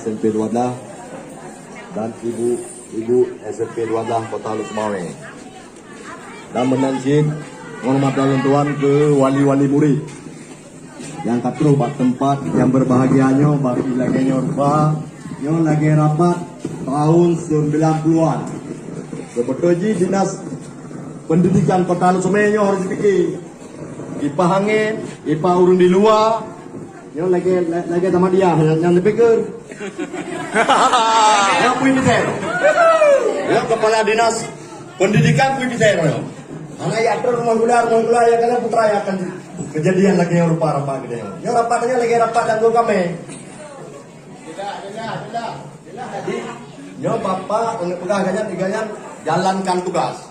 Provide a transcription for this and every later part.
SMP Luadah dan ibu SMP Luadah Kota Lusmawe. Dan menanjik hormat dan tuan ke wali-wali murid yang katruh bak tempat yang berbahagianya bagi lagi nyorba yang lagi rapat tahun 90-an. Sebetulnya dinas pendidikan Kota Lusmawe harus dipikir IPA hangin, IPA urun di luar. Yang lagi sama dia yang dipikir. Yang punya saya. Yang kepala dinas pendidikan punya saya. Anak ya rumah gula ya kalian putra ya akan kejadian lagi yang rupa gede. Yang rapatnya lagi rapat dan gue kami. Tidak. Jadi, yo bapak untuk pegang jalankan tugas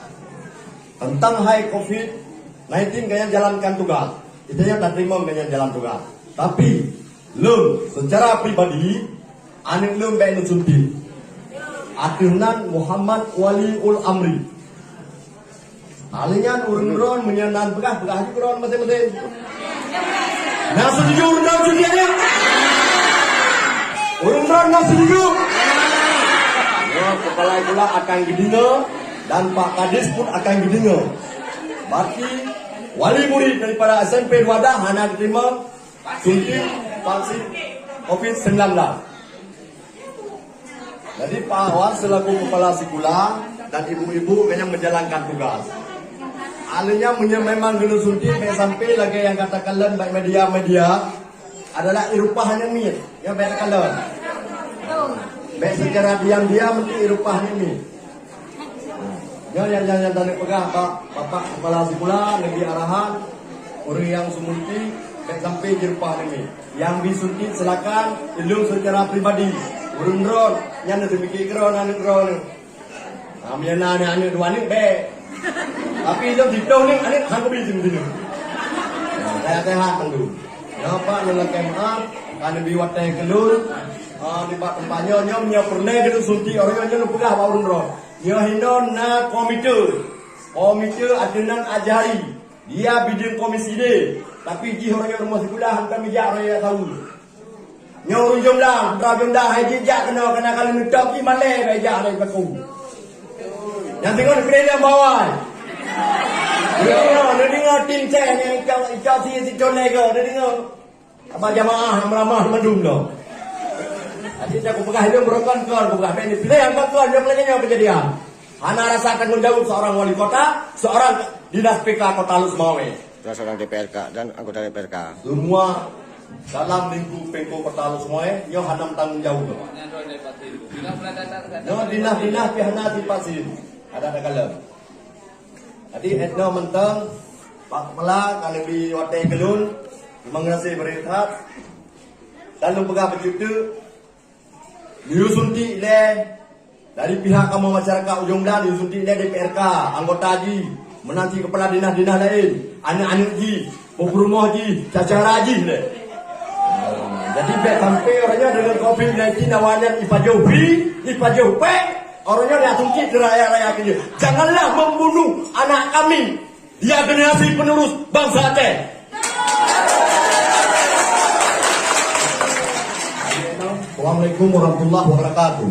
tentang high COVID-19 kalian jalankan tugas. Itu yang tak terima kalian jalan tugas. Tapi lum secara pribadi anak lum baik suntik. Akhirnya Muhammad Waliul Amri. Alingan urun-urun menyenan begah haji urun masing-masing. Nah setuju urun-urun suntiknya? Urun-urun nah setuju? Ya, kepala pula akan gedinga dan Pak Kadis pun akan gedinga. Berarti wali murid daripada SMP Luadah hanya diterima suntik vaksin COVID-19. Jadi Pak Awan selaku kepala sekolah dan ibu-ibu yang menjalankan tugas. Alanya memang guna suntik sampai lagi yang katakan baik media adalah irupahan yang yang baik kalian. Baik secara diam-diam mesti irupahan ini. Yang tanda pegang Bapak kepala sekolah lebih arahan orang yang semunti baik sampai irupahan ini. Yang disuntik silakan ilmu secara pribadi. Urun-urun yang ada demikian keron. Ambilnya anak dua ni baik. Tapi itu dito ni anak hangko beli sini. Saya tehat dulu. Ya Pak lelaki maaf kan biwat teh kelur. Di tempatnya nyonya pernah gitu suntik orang yang pegah Pak urun-urun. Nyo hinon na komite adenan ajari. Dia bidang komisi D. Tapi ji orang yang rumah sekolah hantar mijak orang yang tahu. Nyorun jumlah, jumlah haji jak kena kalau nutup ki malai bejak dari baku. Yang tengok kereta bawah. Dia dengar tim saya yang ikau si colega, dia dengar apa jamaah ramah mendung dah. Jadi saya pegang hidup berokon bukan ini pilih yang bakal dia pelajanya kejadian. Ana rasa tanggung jawab seorang wali kota, seorang dinas PK Kota Lusmawe, seorang DPRK dan anggota DPRK. Semua dalam lingkup Pemko Kota Lusmawe, yo hanam tanggung jawab. Yo dinas pihana di pasir. Ada kalam. Jadi etno mentang Pak Kepala kalau di Watai Kelun mengasih berehat. Lalu pegang begitu diusunti dari pihak kamu masyarakat ujung dan diusunti DPRK, anggota haji, menanti kepala dinas-dinas lain, anak-anak haji, rumah haji, cacara haji le. Jadi sampai orangnya dengan COVID-19 awalnya IPA jauh orangnya dia tungkit di raya-raya ini. Janganlah membunuh anak kami. Dia generasi penerus bangsa Aceh. Assalamualaikum warahmatullahi wabarakatuh.